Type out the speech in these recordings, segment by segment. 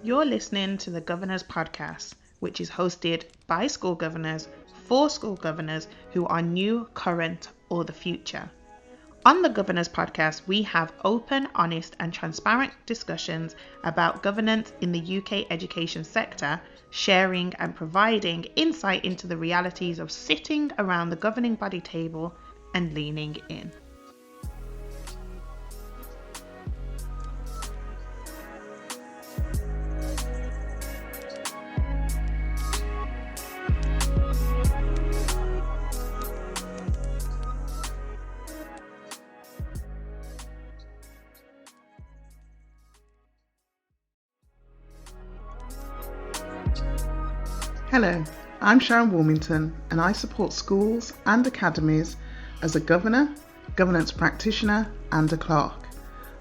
You're listening to the Governor's Podcast, which is hosted by school governors for school governors who are new, current, or the future. On the Governor's Podcast, we have open, honest, and transparent discussions about governance in the UK education sector, sharing and providing insight into the realities of sitting around the governing body table and leaning in. Hello, I'm Sharon Warmington and I support schools and academies as a governor, governance practitioner and a clerk.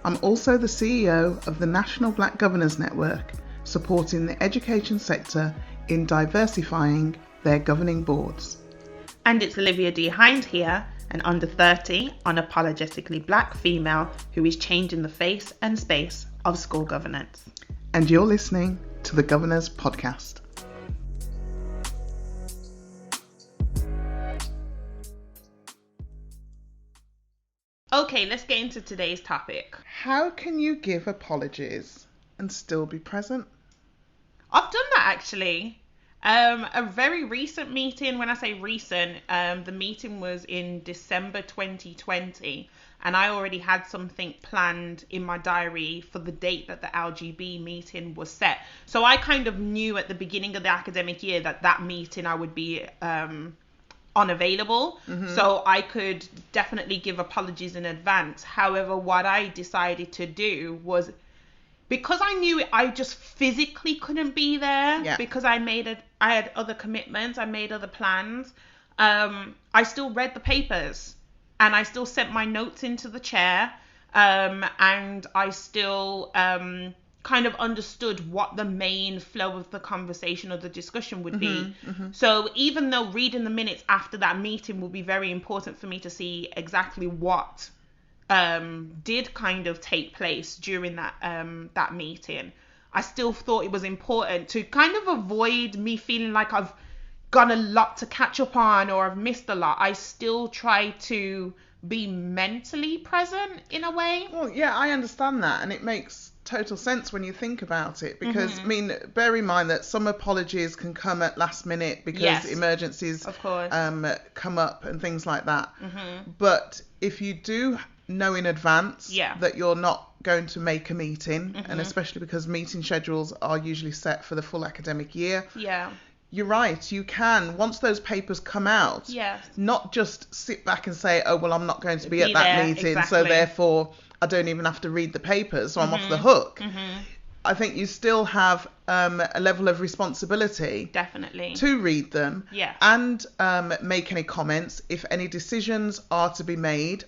I'm also the CEO of the National Black Governors Network, supporting the education sector in diversifying their governing boards. And it's Olivia Hinds here, an under 30, unapologetically black female who is changing the face and space of school governance. And you're listening to the Governor's Podcast. Okay, let's get into today's topic. How can you give apologies and still be present? I've done that actually. A very recent meeting, when I say recent, the meeting was in December 2020 and I already had something planned in my diary for the date that the LGB meeting was set. So I kind of knew at the beginning of the academic year that meeting I would be unavailable, so I could definitely give apologies in advance. However, what I decided to do was, because I knew I just physically couldn't be there, because I had other commitments, I made other plans, I still read the papers and I still sent my notes into the chair, and I still kind of understood what the main flow of the conversation or the discussion would be. So even though reading the minutes after that meeting will be very important for me to see exactly what did kind of take place during that meeting, I still thought it was important to kind of avoid me feeling like I've got a lot to catch up on or I've missed a lot. I still try to be mentally present in a way. Well, yeah, I understand that, and it makes total sense when you think about it, because I mean, bear in mind that some apologies can come at last minute because emergencies of course come up and things like that. But if you do know in advance that you're not going to make a meeting, and especially because meeting schedules are usually set for the full academic year, you're right, you can, once those papers come out, not just sit back and say, oh, well, I'm not going to be at that meeting, so therefore I don't even have to read the papers, so I'm off the hook. I think you still have a level of responsibility definitely to read them and make any comments if any decisions are to be made,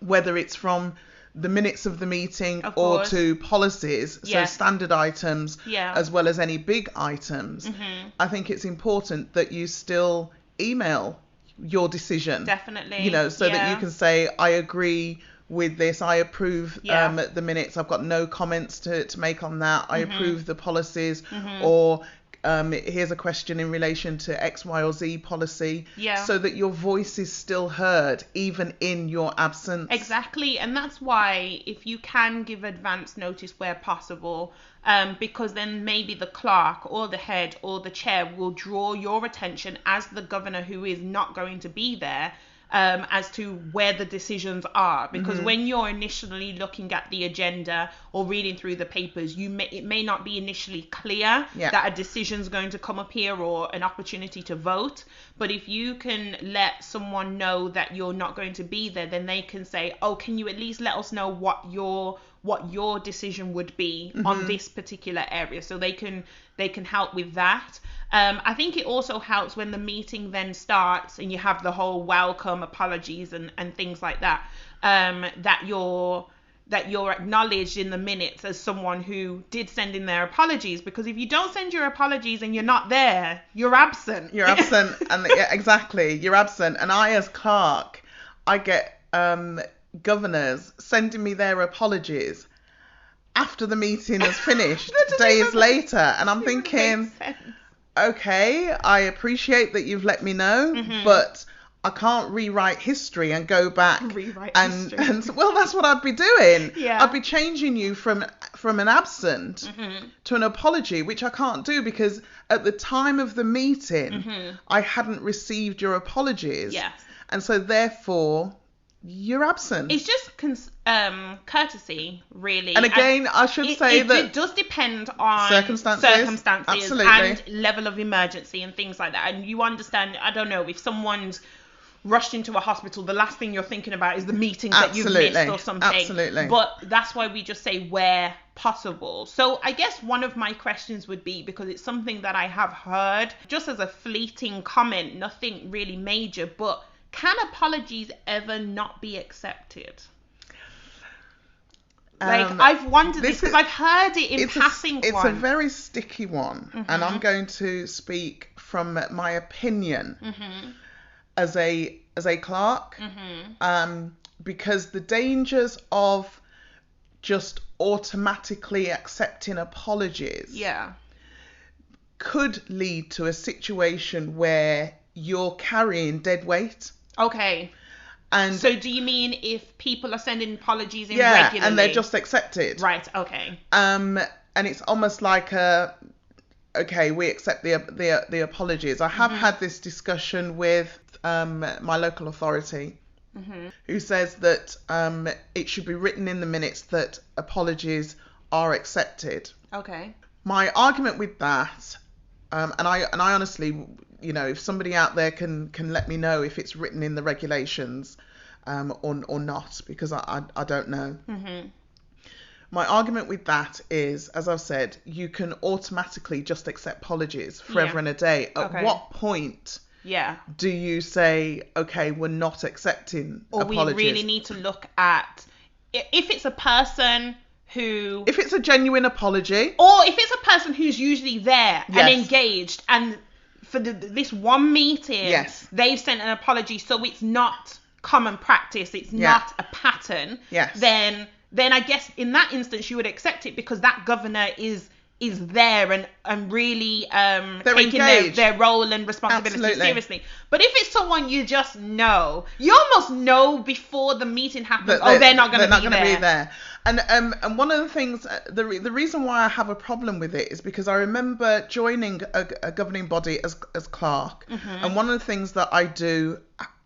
whether it's from the minutes of the meeting or to policies, so standard items as well as any big items. I think it's important that you still email your decision, definitely, you know, so that you can say, I agree with this, I approve the minutes, I've got no comments to make on that, I approve the policies, or here's a question in relation to X, Y, or Z policy, so that your voice is still heard even in your absence. Exactly, and that's why if you can give advance notice where possible, because then maybe the clerk or the head or the chair will draw your attention as the governor who is not going to be there, as to where the decisions are, because when you're initially looking at the agenda or reading through the papers, it may not be initially clear that a decision's going to come up here or an opportunity to vote. But if you can let someone know that you're not going to be there, then they can say, oh, can you at least let us know what your decision would be on this particular area, so they can help with that. I think it also helps when the meeting then starts and you have the whole welcome, apologies and things like that, that you're acknowledged in the minutes as someone who did send in their apologies, because if you don't send your apologies and you're not there, you're absent. You're absent, and exactly, you're absent. And I, as clerk, I get governors sending me their apologies, after the meeting has finished, days later, and I'm thinking, okay, I appreciate that you've let me know, but I can't rewrite history and go back and well, that's what I'd be doing. Yeah. I'd be changing you from an absent to an apology, which I can't do because at the time of the meeting, I hadn't received your apologies. Yes. And so therefore, you're absent. It's just courtesy, really. And again, I should say that it does depend on circumstances absolutely. And level of emergency and things like that. And you understand, I don't know, if someone's rushed into a hospital, the last thing you're thinking about is the meetings that you've missed or something. Absolutely. But that's why we just say where possible. So I guess one of my questions would be, because it's something that I have heard, just as a fleeting comment, nothing really major, but can apologies ever not be accepted? I've wondered this because I've heard it in passing. It's a very sticky one, and I'm going to speak from my opinion as a clerk, because the dangers of just automatically accepting apologies could lead to a situation where you're carrying dead weight. Okay. And so do you mean if people are sending apologies in regularly? And they're just accepted. Right, okay. And it's almost like okay, we accept the apologies. I have had this discussion with my local authority, who says that it should be written in the minutes that apologies are accepted. Okay. My argument with that, and I honestly, you know, if somebody out there can let me know if it's written in the regulations or not, because I don't know. My argument with that is, as I've said, you can automatically just accept apologies forever and a day. At what point do you say, okay, we're not accepting apologies? Or we really need to look at, if it's a person who... If it's a genuine apology. Or if it's a person who's usually there and engaged, and for this one meeting, they've sent an apology, so it's not common practice, it's not a pattern, then I guess in that instance you would accept it, because that governor is there and really taking their role and responsibility seriously. But if it's someone you just know, you almost know before the meeting happens, they're not going to be there. And one of the things, the reason why I have a problem with it is because I remember joining a governing body as clerk, and one of the things that I do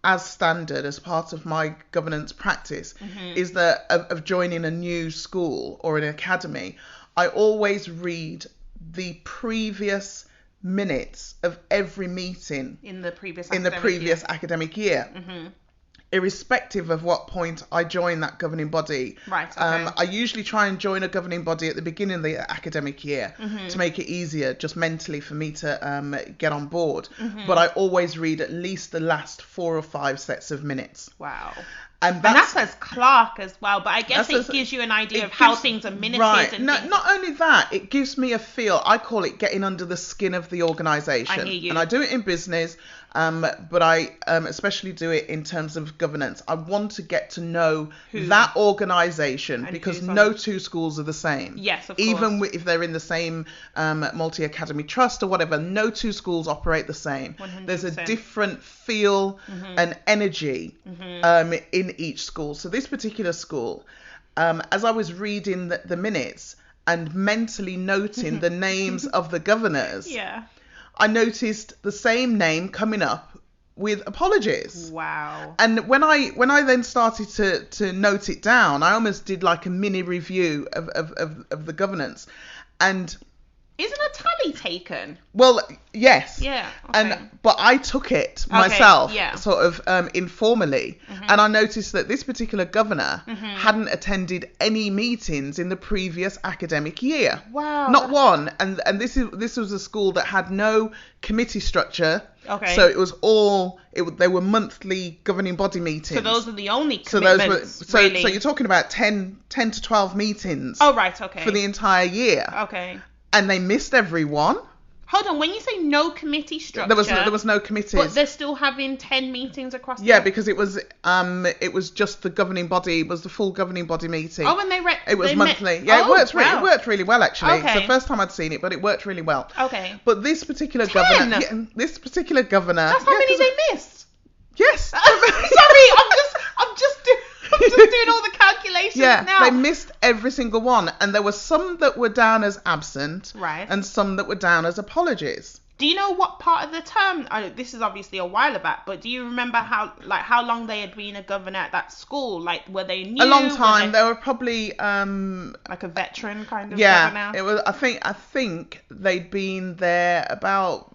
as standard as part of my governance practice is that of joining a new school or an academy, I always read the previous minutes of every meeting in the previous academic year. Irrespective of what point I join that governing body. Right, okay. I usually try and join a governing body at the beginning of the academic year to make it easier, just mentally for me to get on board. But I always read at least the last 4 or 5 sets of minutes. Wow. And that's as clerk as well, but I guess it gives you an idea of how things are minuted. Right. Not only that, it gives me a feel, I call it getting under the skin of the organisation. I hear you. And I do it in business, but I especially do it in terms of governance. I want to get to know that organisation, because no two schools are the same. Yes, of course. Even if they're in the same multi-academy trust or whatever, no two schools operate the same. 100%. There's a different feel and energy in each school. So this particular school, as I was reading the minutes and mentally noting the names of the governors, I noticed the same name coming up with apologies. Wow. And when I then started to note it down, I almost did like a mini review of the governance. And isn't a tally taken? Well, yes. Yeah. Okay. But I took it myself, sort of informally, and I noticed that this particular governor hadn't attended any meetings in the previous academic year. Wow. Not one. And this was a school that had no committee structure. Okay. So it was they were monthly governing body meetings. So those are the only commitments, so you're talking about 10 to 12 meetings. Oh, right, okay. For the entire year. Okay. And they missed every one. Hold on, when you say no committee structure, there was no committees. But they're still having 10 meetings across. Because it was just the governing body. It was the full governing body meeting. Oh, and it was monthly. It worked really well actually. Okay. It's the first time I'd seen it, but it worked really well. Okay. But this particular governor. That's how many they missed. Yes. Sorry, I'm just doing all the calculations now. They missed every single one, and there were some that were down as absent, right, and some that were down as apologies. Do you know what part of the term? This is obviously a while back, but do you remember how long they had been a governor at that school? Like, were they new? A long time. They were probably like a veteran kind of governor. It was. I think they'd been there about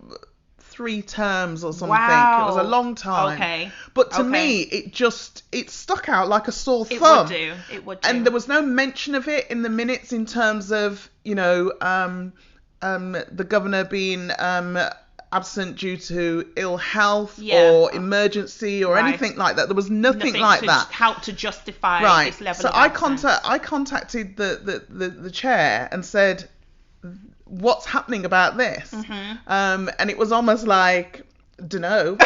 3 terms or something. Wow. It was a long time. Okay. But to me, it stuck out like a sore thumb. It would do. And there was no mention of it in the minutes in terms of, the governor being absent due to ill health or emergency or anything like that. There was nothing like that. How to justify this level of absence. So I contacted the chair and said, what's happening about this? Mm-hmm. And it was almost like, dunno.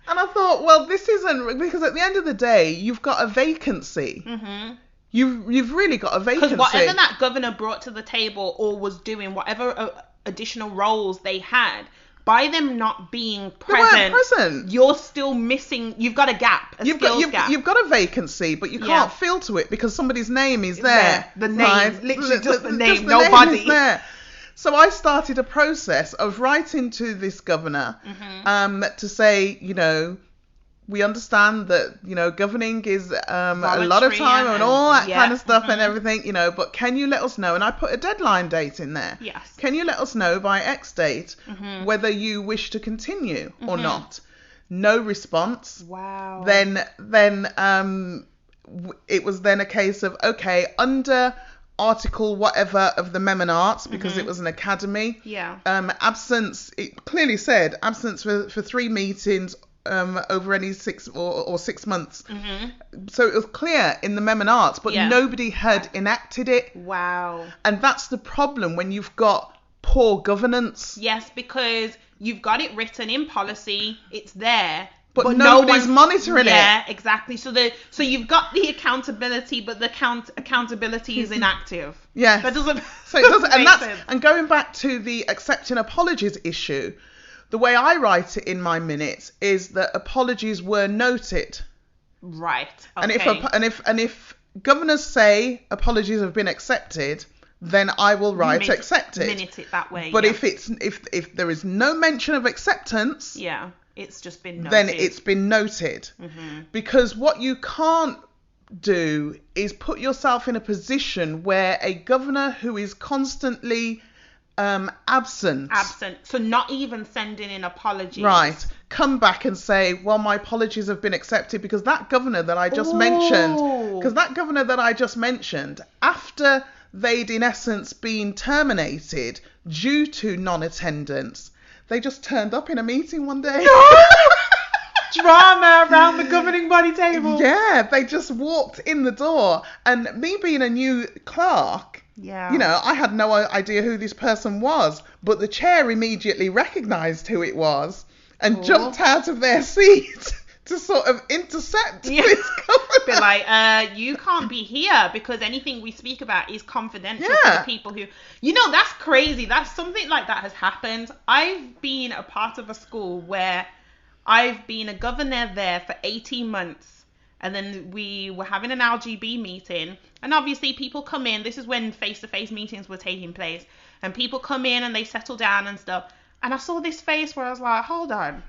And I thought, well, this isn't, because at the end of the day, you've got a vacancy. Mm-hmm. You've really got a vacancy. Because whatever that governor brought to the table or was doing, whatever additional roles they had, by them not being present, you're still missing. You've got a gap, skills gap. You've got a vacancy, but you can't filter it because somebody's name is there. The name, literally just the name, just the nobody. Name is there. So I started a process of writing to this governor to say, we understand that, governing is a lot of time and all that kind of stuff and everything, but can you let us know? And I put a deadline date in there. Yes. Can you let us know by X date whether you wish to continue or not? No response. Wow. Then it was then a case of, okay, under article whatever of the Memonarts, because it was an academy. Yeah. Absence, it clearly said absence for 3 meetings over any 6 or 6 months. So it was clear in the Memonarts, but nobody had enacted it. Wow. And that's the problem when you've got poor governance. Yes, because you've got it written in policy, it's there. But nobody's monitoring it. Yeah, exactly. So you've got the accountability, but the accountability is inactive. Yeah. That doesn't. So it doesn't. Make sense. And going back to the accepting apologies issue, the way I write it in my minutes is that apologies were noted. Right. Okay. And if governors say apologies have been accepted, then I will write accepted. Minute it that way. But if there is no mention of acceptance, it's just been noted. Then it's been noted. Because what you can't do is put yourself in a position where a governor who is constantly absent, so not even sending in apologies, right, come back and say, well, my apologies have been accepted, because that governor that I just mentioned, after they'd in essence been terminated due to non-attendance, they just turned up in a meeting one day. Drama around the governing body table. Yeah, they just walked in the door. And me being a new clerk, I had no idea who this person was. But the chair immediately recognised who it was and jumped out of their seat to sort of intercept this governor. Be like, you can't be here because anything we speak about is confidential to the people who... that's crazy. That's something like that has happened. I've been a part of a school where I've been a governor there for 18 months. And then we were having an LGB meeting. And obviously people come in. This is when face-to-face meetings were taking place. And people come in and they settle down and stuff. And I saw this face where I was like, hold on.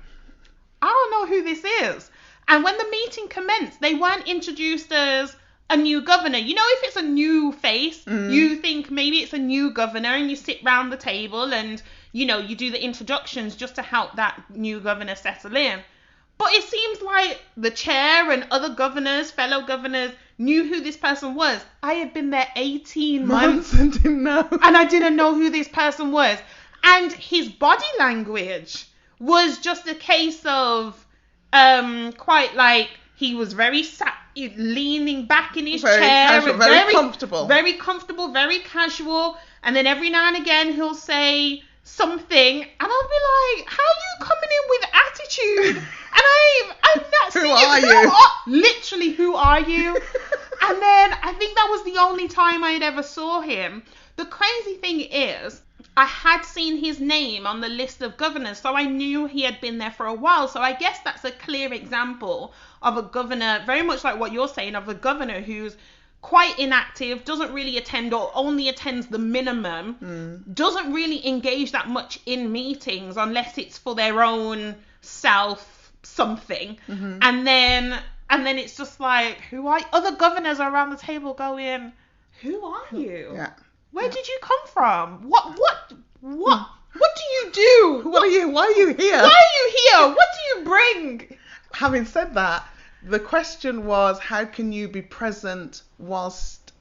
I don't know who this is. And when the meeting commenced, they weren't introduced as a new governor. If it's a new face, you think maybe it's a new governor and you sit round the table and, you do the introductions just to help that new governor settle in. But it seems like the chair and other governors, fellow governors, knew who this person was. I had been there 18 months and didn't know. And I didn't know who this person was. And his body language was just a case of quite like he was very leaning back in his chair. Casual, very comfortable. Very comfortable, very casual. And then every now and again he'll say something, and I'll be like, how are you coming in with attitude? And I'm not seeing Who are you? Literally, who are you? And then I think that was the only time I'd ever saw him. The crazy thing is, I had seen his name on the list of governors, so I knew he had been there for a while. So I guess that's a clear example of a governor, very much like what you're saying, of a governor who's quite inactive, doesn't really attend or only attends the minimum, doesn't really engage that much in meetings unless it's for their own self something. And then it's just like, who are you? Other governors are around the table going, who are you? Yeah. Where did you come from? What do you do? What are you? Why are you here? Why are you here? What do you bring? Having said that, the question was, how can you be present whilst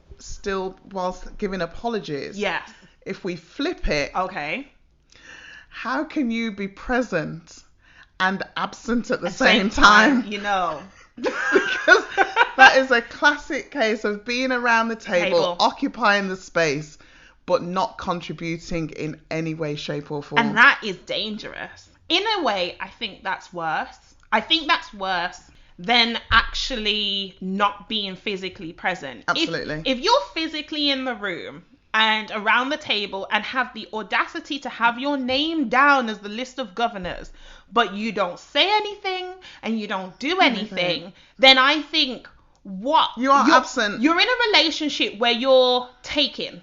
giving apologies? Yes. If we flip it, Okay. how can you be present and absent at the same time? You know. Because that is a classic case of being around the table, occupying the space, but not contributing in any way, shape or form. And that is dangerous. In a way, I think that's worse. I think that's worse than actually not being physically present. Absolutely. If you're physically in the room and around the table and have the audacity to have your name down as the list of governors, but you don't say anything and you don't do anything, then I think you're absent. You're in a relationship where you're taking,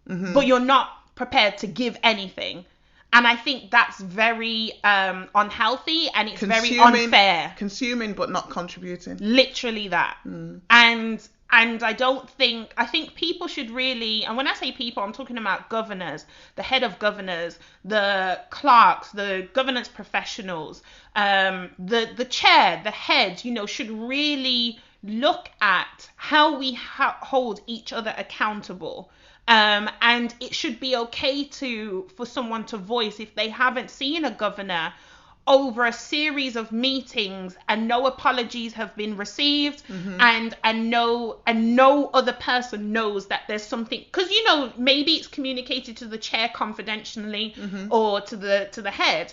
but you're not prepared to give anything. And I think that's very unhealthy, and it's very unfair. Consuming but not contributing. Literally that. And I think people should really, and when I say people, I'm talking about governors, the head of governors, the clerks, the governance professionals, the chair, the head, should really look at how we hold each other accountable. And it should be okay for someone to voice if they haven't seen a governor over a series of meetings and no apologies have been received, and no other person knows that there's something, because maybe it's communicated to the chair confidentially or to the head,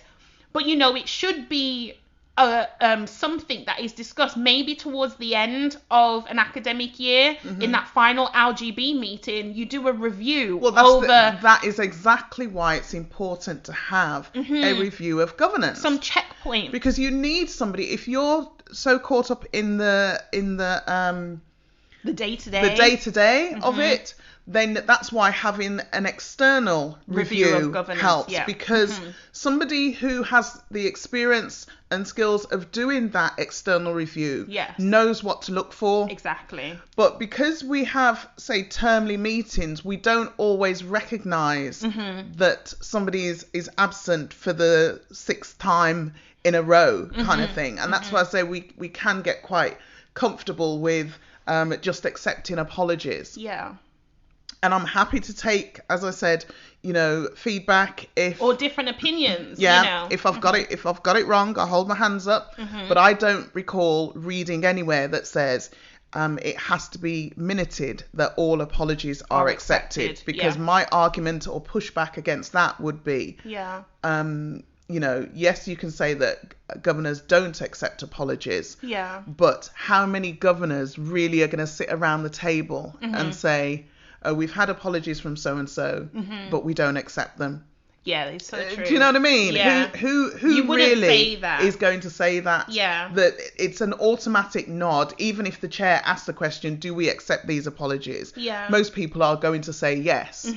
but it should be something that is discussed maybe towards the end of an academic year. In that final LGB meeting, you do a review. Well, that is exactly why it's important to have a review of governance, some checkpoint, because you need somebody. If you're so caught up in the day-to-day of it, then that's why having an external review of governance helps, because somebody who has the experience and skills of doing that external review knows what to look for. Exactly. But because we have, say, termly meetings, we don't always recognise that somebody is absent for the 6th time in a row kind of thing. And that's why I say we can get quite comfortable with just accepting apologies. Yeah. And I'm happy to take, as I said, feedback or different opinions. If I've got it wrong, I hold my hands up. But I don't recall reading anywhere that says it has to be minuted that all apologies are accepted. Because my argument or pushback against that would be, yes, you can say that governors don't accept apologies. Yeah. But how many governors really are going to sit around the table and say, oh, we've had apologies from so-and-so, but we don't accept them? Yeah, it's so true. Do you know what I mean? Yeah. Who really is going to say that? Yeah. That it's an automatic nod, even if the chair asks the question, do we accept these apologies? Yeah. Most people are going to say yes.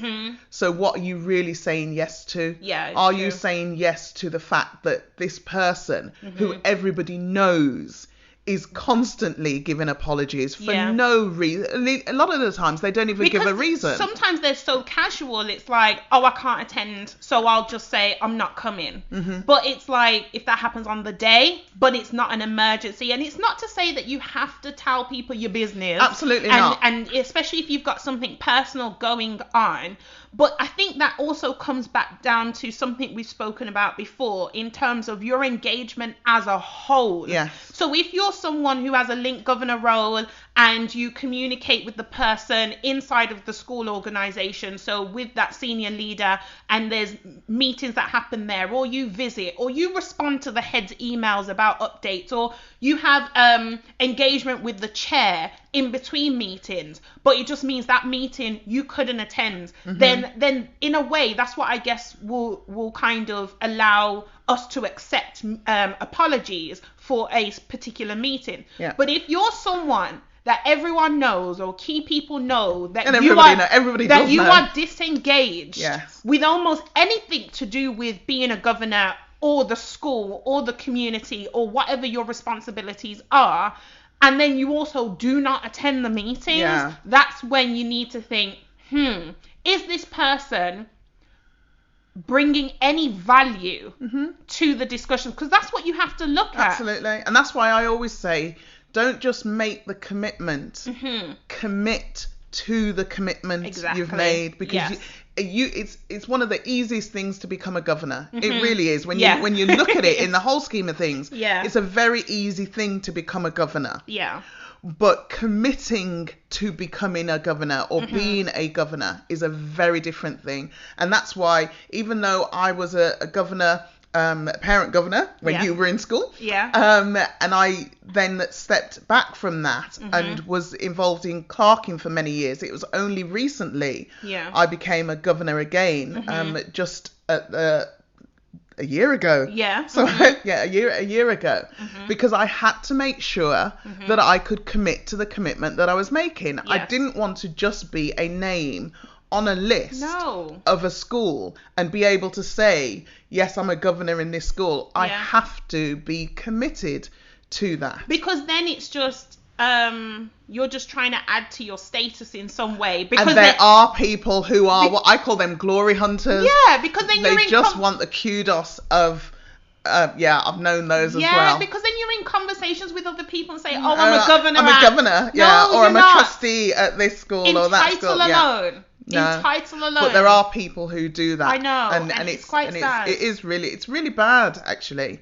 So what are you really saying yes to? Yeah. Are you saying yes to the fact that this person, who everybody knows, is constantly giving apologies for no reason? A lot of the times they don't even give a reason. Sometimes they're so casual, it's like, oh, I can't attend, so I'll just say I'm not coming. But it's like, if that happens on the day, but it's not an emergency. And it's not to say that you have to tell people your business. Absolutely not. And especially if you've got something personal going on. But I think that also comes back down to something we've spoken about before in terms of your engagement as a whole. Yes. So if you're someone who has a link governor role and you communicate with the person inside of the school organization, so with that senior leader, and there's meetings that happen there, or you visit, or you respond to the head's emails about updates, or you have engagement with the chair in between meetings, but it just means that meeting you couldn't attend, then in a way that's what I guess will kind of allow us to accept apologies for a particular meeting. But if you're someone that everyone knows, or key people know, that you are disengaged with almost anything to do with being a governor or the school or the community or whatever your responsibilities are, and then you also do not attend the meetings, that's when you need to think, is this person bringing any value to the discussion? Because that's what you have to look at. Absolutely. And that's why I always say, don't just make the commitment, commit to the commitment you've made, because it's one of the easiest things to become a governor. It really is. When you look at it in the whole scheme of things, it's a very easy thing to become a governor. But committing to becoming a governor or being a governor is a very different thing. And that's why, even though I was a governor, parent governor when you were in school, and I then stepped back from that and was involved in clerking for many years. It was only recently I became a governor again, just a year ago. So a year ago, because I had to make sure that I could commit to the commitment that I was making. I didn't want to just be a name on a list of a school and be able to say, yes, I'm a governor in this school. I have to be committed to that. Because then it's just, you're just trying to add to your status in some way. Because and there are people who are, what I call them, glory hunters. Because then they just want the kudos of, I've known those as well. Because then you're in conversations with other people and say, I'm a governor. I'm a governor, or I'm a trustee at this school or that school. In title alone. But there are people who do that. I know, and it's quite sad. It's really bad, actually,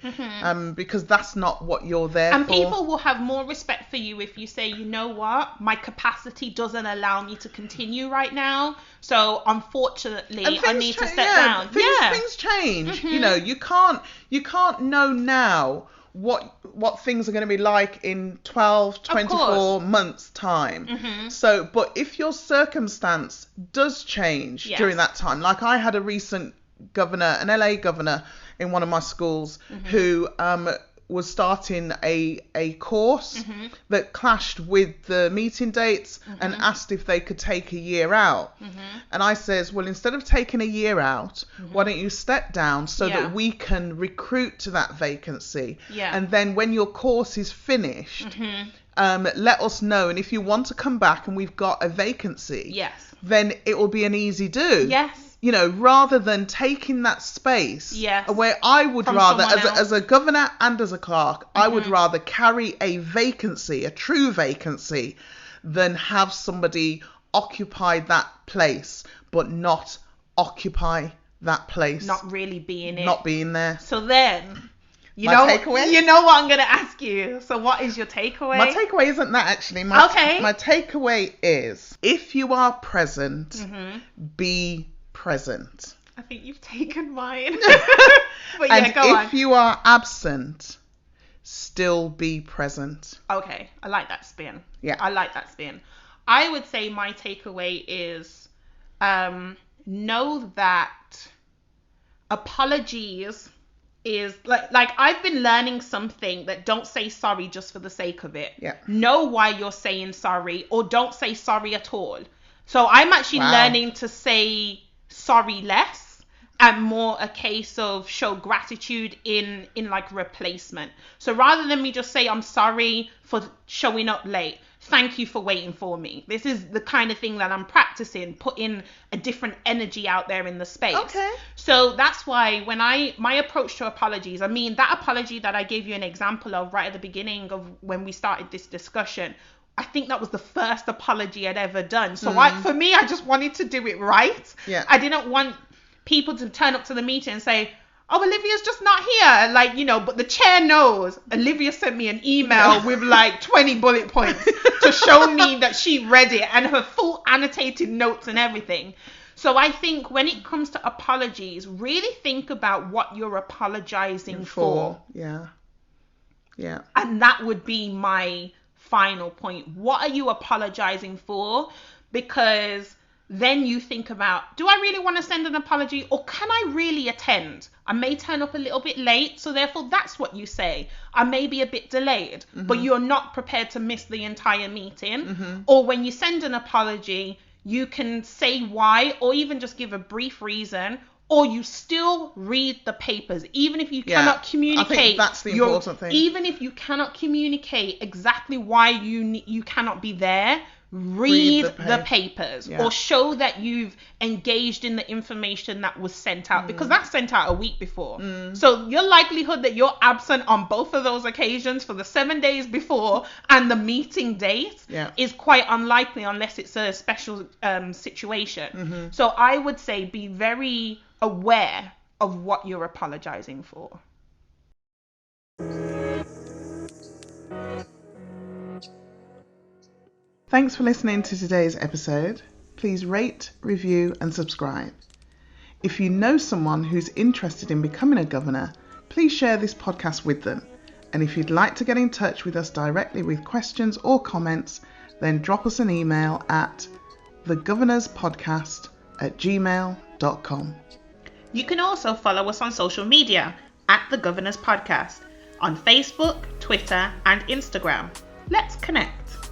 because that's not what you're there for. And people will have more respect for you if you say, you know what, my capacity doesn't allow me to continue right now, so unfortunately I need to step down. Things change. You know, you can't know now what things are going to be like in 12, 24 months time. So, but if your circumstance does change during that time, like I had a recent governor, an LA governor in one of my schools who was starting a course that clashed with the meeting dates and asked if they could take a year out. And I says, well, instead of taking a year out, why don't you step down so that we can recruit to that vacancy? And then when your course is finished, let us know. And if you want to come back and we've got a vacancy, then it will be an easy do. You know, rather than taking that space where I would rather, as a governor and as a clerk, I would rather carry a vacancy, a true vacancy, than have somebody occupy that place, but not occupy that place. Not really being it. Not being there. So then, takeaway? You know what I'm going to ask you. So what is your takeaway? My takeaway isn't that, actually. My takeaway is, if you are present, be present. I think you've taken mine. But and if you are absent, still be present. Okay, I like that spin. I like that spin. I would say my takeaway is know that apologies is like I've been learning something that don't say sorry just for the sake of it. Know why you're saying sorry, or don't say sorry at all. So I'm actually learning to say sorry less and more a case of show gratitude in like replacement. So rather than me just say I'm sorry for showing up late, thank you for waiting for me. This is the kind of thing that I'm practicing, putting a different energy out there in the space. So that's why when my approach to apologies, I mean that apology that I gave you an example of right at the beginning of when we started this discussion, I think that was the first apology I'd ever done. So for me, I just wanted to do it right. I didn't want people to turn up to the meeting and say, oh, Olivia's just not here. Like, you know, but the chair knows. Olivia sent me an email with like 20 bullet points to show me that she read it and her full annotated notes and everything. So I think when it comes to apologies, really think about what you're apologizing for. Yeah. Yeah. And that would be my final point. What are you apologizing for? Because then you think about, do I really want to send an apology, or can I really attend? I may turn up a little bit late, so therefore that's what you say. I may be a bit delayed, but you're not prepared to miss the entire meeting. Or when you send an apology, you can say why, or even just give a brief reason, or you still read the papers, even if you cannot communicate. I think that's the important thing. Even if you cannot communicate exactly why you cannot be there, read the papers, or show that you've engaged in the information that was sent out, because that's sent out a week before. So your likelihood that you're absent on both of those occasions for the 7 days before and the meeting date is quite unlikely, unless it's a special situation. So I would say be very aware of what you're apologizing for. Thanks for listening to today's episode. Please rate, review and subscribe. If you know someone who's interested in becoming a governor, please share this podcast with them. And if you'd like to get in touch with us directly with questions or comments, then drop us an email at thegovernorspodcast@gmail.com. You can also follow us on social media at The Governor's Podcast on Facebook, Twitter and Instagram. Let's connect.